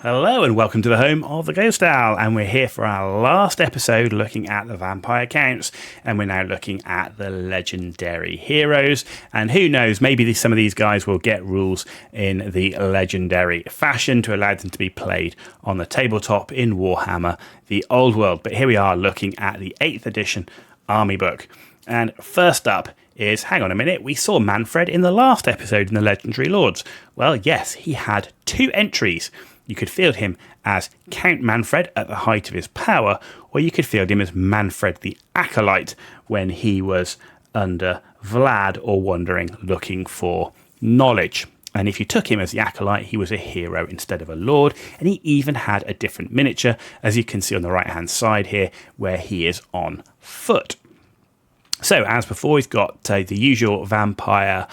Hello and welcome to the home of the Ghost Owl, and we're here for our last episode looking at the vampire counts, and we're now looking at the legendary heroes, and who knows, maybe some of these guys will get rules in the legendary fashion to allow them to be played on the tabletop in Warhammer The Old World. But here we are looking at the 8th edition army book, and first up is, hang on a minute, we saw Manfred in the last episode in the Legendary Lords. Well, yes, he had 2 entries. You could field him as Count Manfred at the height of his power, or you could field him as Manfred the Acolyte when he was under Vlad or wandering looking for knowledge. And if you took him as the Acolyte, he was a hero instead of a lord, and he even had a different miniature, as you can see on the right-hand side here, where he is on foot. So, as before, he's got the usual vampire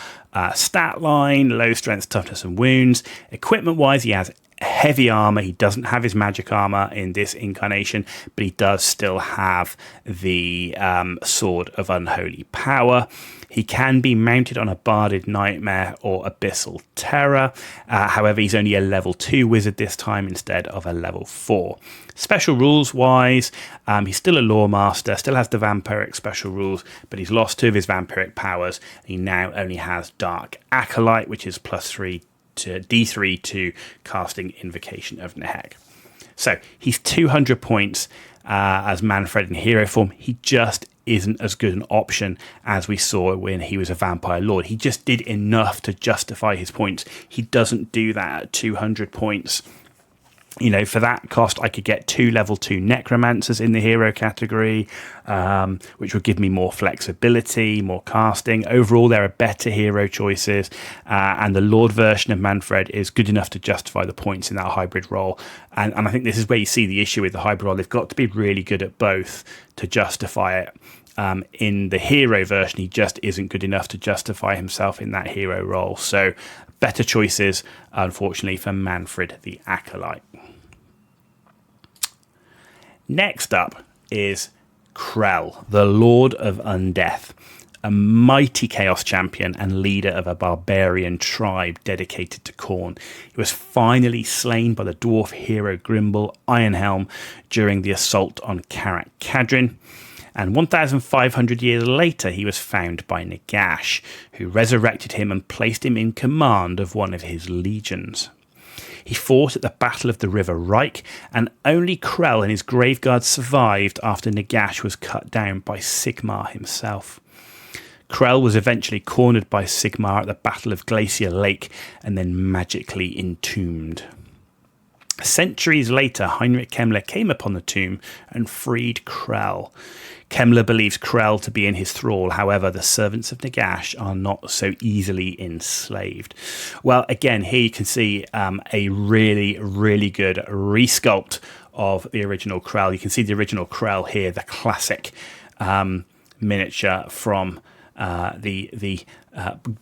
stat line, low strength, toughness and wounds. Equipment-wise, he has heavy armor. He doesn't have his magic armor in this incarnation, but he does still have the Sword of Unholy Power. He can be mounted on a Barded Nightmare or Abyssal Terror. However, he's only a level 2 wizard this time instead of a level 4. Special rules wise, he's still a Lawmaster, still has the vampiric special rules, but he's lost 2 of his vampiric powers. He now only has Dark Acolyte, which is +3 to D3 to casting Invocation of Nehek. So he's 200 points as Manfred in hero form. He just isn't as good an option as we saw when he was a vampire lord. He just did enough to justify his points. He doesn't do that at 200 points. You know, for that cost, I could get 2 level 2 necromancers in the hero category, which would give me more flexibility, more casting. Overall, there are better hero choices, and the Lord version of Manfred is good enough to justify the points in that hybrid role. And I think this is where you see the issue with the hybrid role. They've got to be really good at both to justify it. In the hero version, he just isn't good enough to justify himself in that hero role. So better choices, unfortunately, for Manfred the Acolyte. Next up is Krell, the Lord of Undeath, a mighty chaos champion and leader of a barbarian tribe dedicated to Khorne. He was finally slain by the dwarf hero Grimble Ironhelm during the assault on Karak Kadrin. And 1,500 years later, he was found by Nagash, who resurrected him and placed him in command of one of his legions. He fought at the Battle of the River Reich, and only Krell and his Graveguard survived after Nagash was cut down by Sigmar himself. Krell was eventually cornered by Sigmar at the Battle of Glacier Lake and then magically entombed. Centuries later, Heinrich Kemmler came upon the tomb and freed Krell. Kemmler believes Krell to be in his thrall. However, the servants of Nagash are not so easily enslaved. Well, again, here you can see a really, really good resculpt of the original Krell. You can see the original Krell here, the classic miniature from the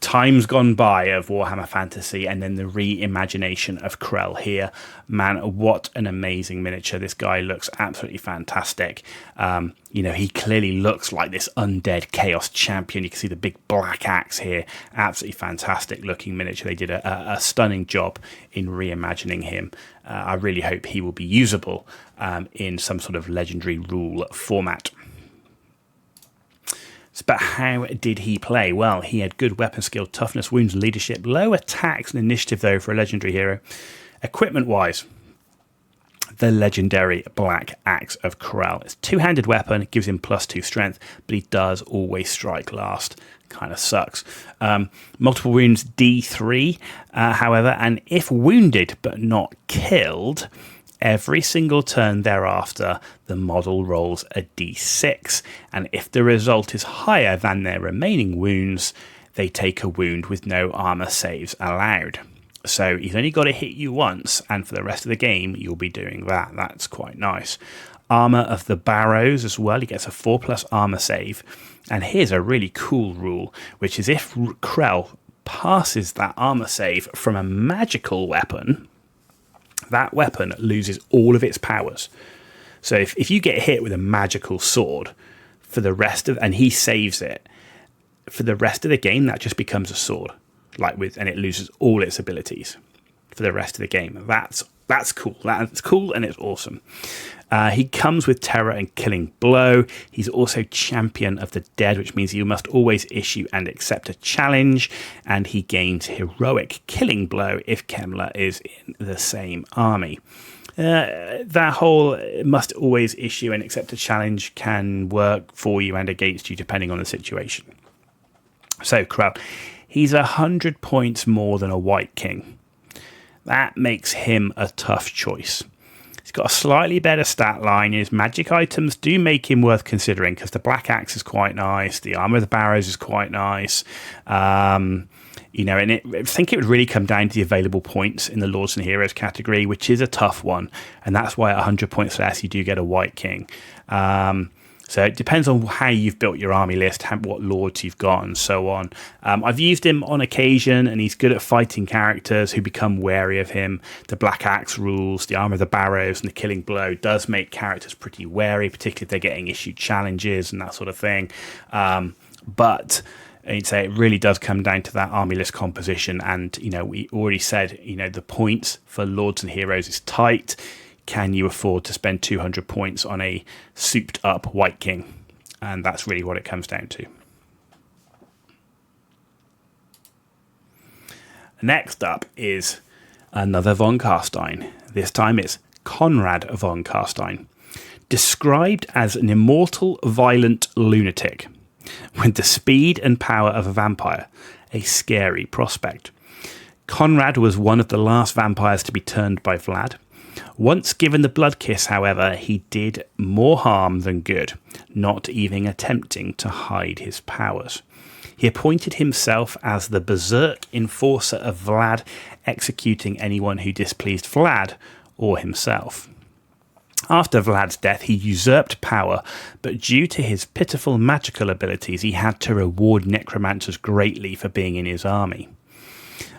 times gone by of Warhammer Fantasy, and then the reimagination of Krell here. Man, what an amazing miniature. This guy looks absolutely fantastic. You know, he clearly looks like this undead chaos champion. You can see the big black axe here. Absolutely fantastic looking miniature. They did a stunning job in reimagining him. I really hope he will be usable in some sort of legendary rule format. But how did he play? Well, he had good weapon skill, toughness, wounds, leadership, low attacks and initiative, though, for a legendary hero. Equipment-wise, the legendary Black Axe of Krell. It's a 2-handed weapon, it gives him +2 strength, but he does always strike last. Kind of sucks. Multiple wounds, D3, however, and if wounded but not killed, every single turn thereafter, the model rolls a d6, and if the result is higher than their remaining wounds, they take a wound with no armor saves allowed. So he's only got to hit you once, and for the rest of the game, you'll be doing that. That's quite nice. Armor of the Barrows as well. He gets a 4+ armor save. And here's a really cool rule, which is if Krell passes that armor save from a magical weapon, that weapon loses all of its powers. So if you get hit with a magical sword for the rest of, and he saves it, for the rest of the game, that just becomes a sword, and it loses all its abilities. for the rest of the game. That's cool. That's cool, and it's awesome. He comes with Terror and Killing Blow. He's also Champion of the Dead, which means you must always issue and accept a challenge. And he gains Heroic Killing Blow if Kemmler is in the same army. That whole must always issue and accept a challenge can work for you and against you depending on the situation. So, Krell, he's 100 points more than a White King. That makes him a tough choice. He's got a slightly better stat line. His magic items do make him worth considering because the Black Axe is quite nice. The Armor of the Barrows is quite nice. You know, and I think it would really come down to the available points in the Lords and Heroes category, which is a tough one. And that's why at 100 points less, you do get a White King. So it depends on how you've built your army list, what lords you've got, and so on. I've used him on occasion, and he's good at fighting characters who become wary of him. The Black Axe rules, the Armor of the Barrows, and the Killing Blow does make characters pretty wary, particularly if they're getting issued challenges and that sort of thing. But I'd say it really does come down to that army list composition. And, you know, we already said, you know, the points for Lords and Heroes is tight. Can you afford to spend 200 points on a souped up White King? And that's really what it comes down to. Next up is another von Carstein. This time it's Conrad von Carstein. Described as an immortal, violent lunatic with the speed and power of a vampire, a scary prospect. Conrad was one of the last vampires to be turned by Vlad. Once given the blood kiss, however, he did more harm than good, not even attempting to hide his powers. He appointed himself as the berserk enforcer of Vlad, executing anyone who displeased Vlad or himself. After Vlad's death, he usurped power, but due to his pitiful magical abilities, he had to reward necromancers greatly for being in his army.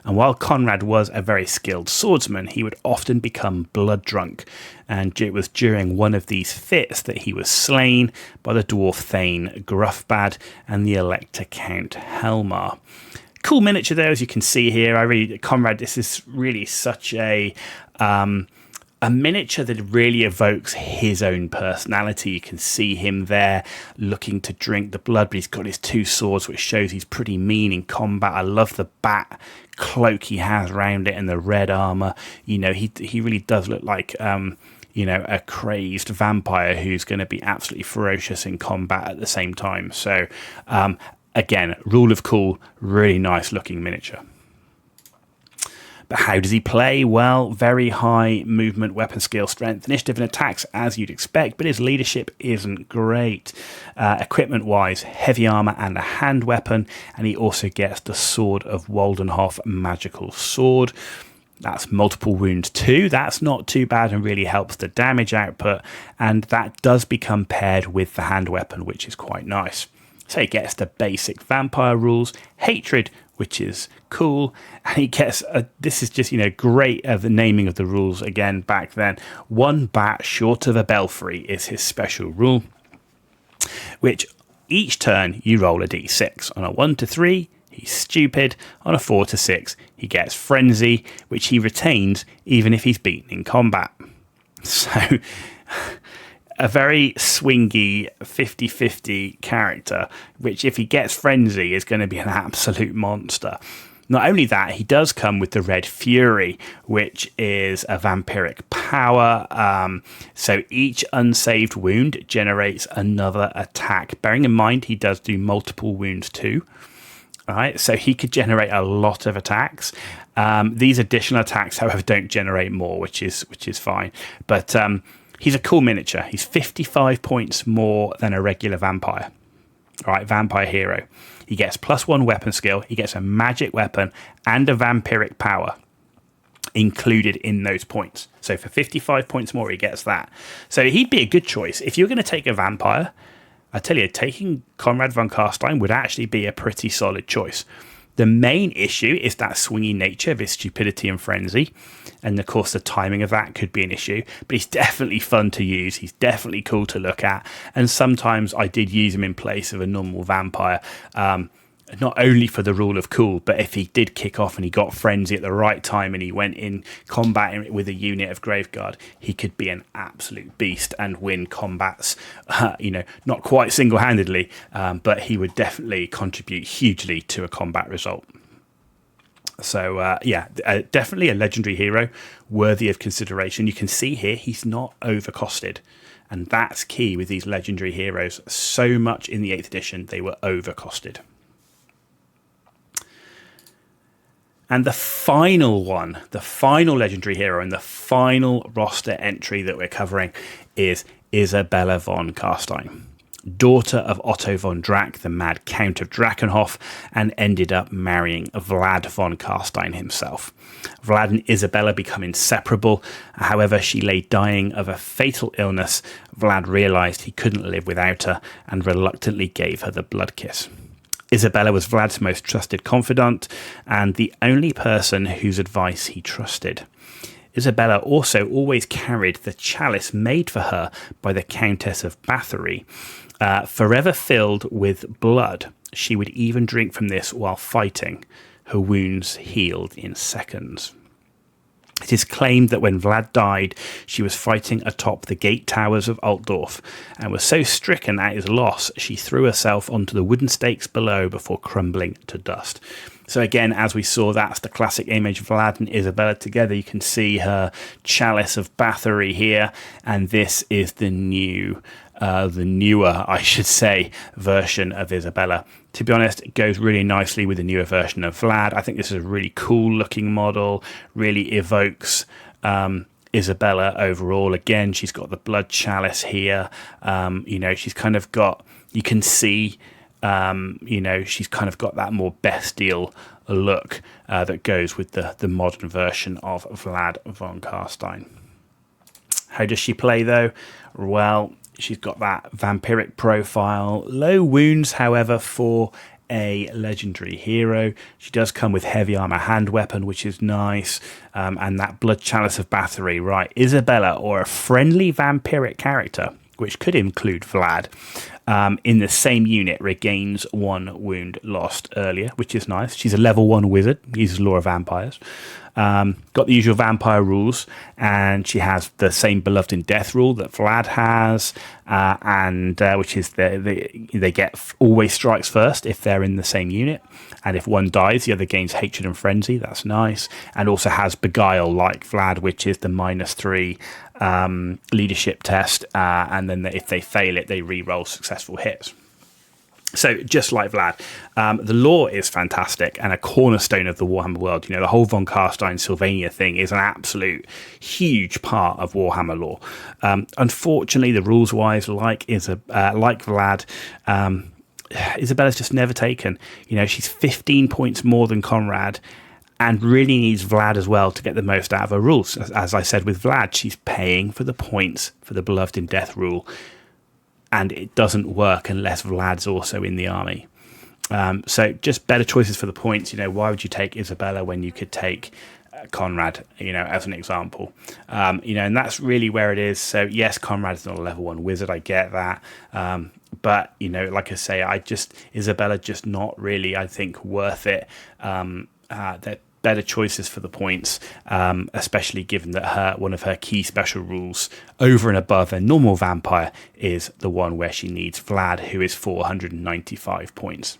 And while Conrad was a very skilled swordsman, he would often become blood drunk, and it was during one of these fits that he was slain by the dwarf Thane Gruffbad and the Elector Count Helmar. Cool miniature there, as you can see here. Conrad, this is really such a miniature that really evokes his own personality. You can see him there looking to drink the blood, but he's got his two swords, which shows he's pretty mean in combat. I love the bat cloak he has around it and the red armor. You know, he really does look like you know, a crazed vampire who's going to be absolutely ferocious in combat at the same time. So again, rule of cool, really nice looking miniature. But how does he play? Well, very high movement, weapon skill, strength, initiative and attacks, as you'd expect, but his leadership isn't great. Equipment-wise, heavy armor and a hand weapon, and he also gets the Sword of Waldenhof magical sword. That's multiple wounds too. That's not too bad and really helps the damage output, and that does become paired with the hand weapon, which is quite nice. So he gets the basic vampire rules, hatred, which is cool, and he gets this is just, you know, great the naming of the rules again back then. One bat short of a belfry is his special rule, which each turn you roll a d6. On a 1 to 3 he's stupid, on a 4 to 6 he gets frenzy, which he retains even if he's beaten in combat. So a very swingy 50-50 character, which if he gets frenzy is going to be an absolute monster. Not only that, he does come with the Red Fury, which is a vampiric power. So each unsaved wound generates another attack. Bearing in mind, he does do multiple wounds too. All right, so he could generate a lot of attacks. These additional attacks, however, don't generate more, which is fine. But he's a cool miniature. He's 55 points more than a regular vampire. All right, vampire hero. He gets +1 weapon skill. He gets a magic weapon and a vampiric power included in those points. So for 55 points more, he gets that. So he'd be a good choice. If you're going to take a vampire, I tell you, taking Conrad von Carstein would actually be a pretty solid choice. The main issue is that swingy nature of his stupidity and frenzy. And of course, the timing of that could be an issue. But he's definitely fun to use. He's definitely cool to look at. And sometimes I did use him in place of a normal vampire. not only for the rule of cool, but if he did kick off and he got frenzy at the right time and he went in combat with a unit of Graveguard, he could be an absolute beast and win combats, not quite single-handedly, but he would definitely contribute hugely to a combat result. So, definitely a legendary hero worthy of consideration. You can see here he's not overcosted. And that's key with these legendary heroes. So much in the 8th edition, they were overcosted. And the final one, the final legendary hero and the final roster entry that we're covering is Isabella von Carstein, daughter of Otto von Drac, the Mad Count of Drakenhof, and ended up marrying Vlad von Carstein himself. Vlad and Isabella become inseparable. However, she lay dying of a fatal illness. Vlad realised he couldn't live without her and reluctantly gave her the blood kiss. Isabella was Vlad's most trusted confidant and the only person whose advice he trusted. Isabella also always carried the chalice made for her by the Countess of Bathory, forever filled with blood. She would even drink from this while fighting. Her wounds healed in seconds. It is claimed that when Vlad died, she was fighting atop the gate towers of Altdorf and was so stricken at his loss, she threw herself onto the wooden stakes below before crumbling to dust. So again, as we saw, that's the classic image, Vlad and Isabella together. You can see her chalice of Bathory here, and this is the newer, I should say, version of Isabella. To be honest, it goes really nicely with the newer version of Vlad. I think this is a really cool looking model, really evokes Isabella overall. Again, she's got the blood chalice here. She's kind of got, you can see, she's kind of got that more bestial look that goes with the modern version of Vlad von Carstein. How does she play though? Well, she's got that vampiric profile, low wounds, however, for a legendary hero. She does come with heavy armor hand weapon, which is nice, and that blood chalice of Bathory. Right, Isabella, or a friendly vampiric character, which could include Vlad, in the same unit, regains 1 wound lost earlier, which is nice. She's a level 1 wizard, uses Law of Vampires. Got the usual vampire rules, and she has the same Beloved in Death rule that Vlad has, which is they get always strikes first if they're in the same unit, and if one dies, the other gains Hatred and Frenzy. That's nice, and also has Beguile like Vlad, which is the -3 leadership test, and then if they fail it, they re-roll successful hits. So just like Vlad, the lore is fantastic and a cornerstone of the Warhammer world. The whole von Carstein Sylvania thing is an absolute huge part of Warhammer lore. Unfortunately, the rules-wise, like Vlad, Isabella's just never taken. She's 15 points more than Conrad, and really needs Vlad as well to get the most out of her rules. As I said with Vlad, she's paying for the points for the Beloved in Death rule, and it doesn't work unless Vlad's also in the army. So just better choices for the points. Why would you take Isabella when you could take Conrad, as an example? And that's really where it is. So yes, Conrad's not a level 1 wizard, I get that. But, like I say, Isabella just not really, I think, worth it. They're better choices for the points, especially given that one of her key special rules over and above a normal vampire is the one where she needs Vlad, who is 495 points,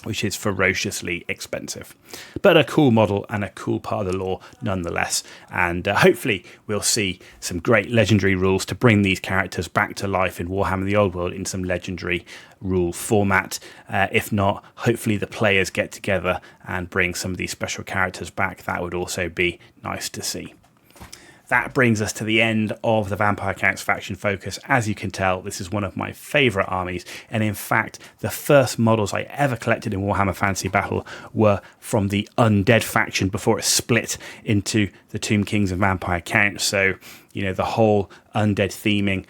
which is ferociously expensive, but a cool model and a cool part of the lore nonetheless. And hopefully we'll see some great legendary rules to bring these characters back to life in Warhammer The Old World in some legendary rule format. If not, hopefully the players get together and bring some of these special characters back. That would also be nice to see. That brings us to the end of the Vampire Counts faction focus. As you can tell, this is one of my favourite armies, and in fact, the first models I ever collected in Warhammer Fantasy Battle were from the Undead faction before it split into the Tomb Kings and Vampire Counts. So, the whole Undead theming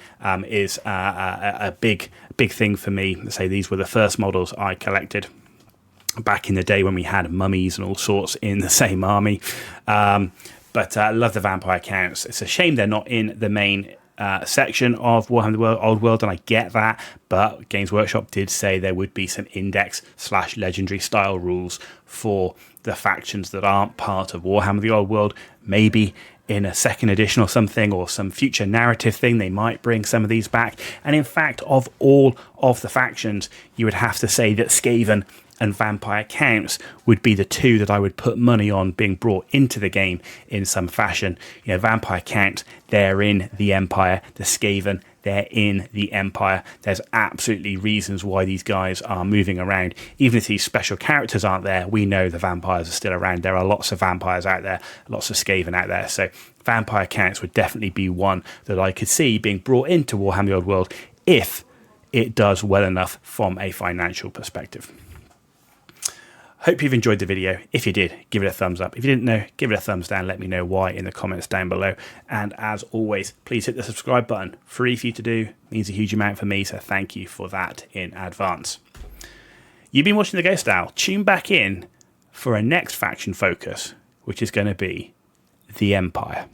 is a big thing for me. Say these were the first models I collected back in the day when we had mummies and all sorts in the same army. But I love the Vampire Counts. It's a shame they're not in the main section of Warhammer The Old World, and I get that, but Games Workshop did say there would be some index/legendary style rules for the factions that aren't part of Warhammer The Old World. Maybe in a second edition or something, or some future narrative thing, they might bring some of these back. And in fact, of all of the factions, you would have to say that Skaven and Vampire Counts would be the two that I would put money on being brought into the game in some fashion. You know, Vampire Count, they're in the Empire. The Skaven, they're in the Empire. There's absolutely reasons why these guys are moving around. Even if these special characters aren't there, we know the vampires are still around. There are lots of vampires out there, lots of Skaven out there. So Vampire Counts would definitely be one that I could see being brought into Warhammer The Old World if it does well enough from a financial perspective. Hope you've enjoyed the video. If you did, give it a thumbs up. If you didn't know, give it a thumbs down. Let me know why in the comments down below. And as always, please hit the subscribe button. Free for you to do. Means a huge amount for me, so thank you for that in advance. You've been watching The Ghost Owl. Tune back in for a next faction focus, which is going to be the Empire.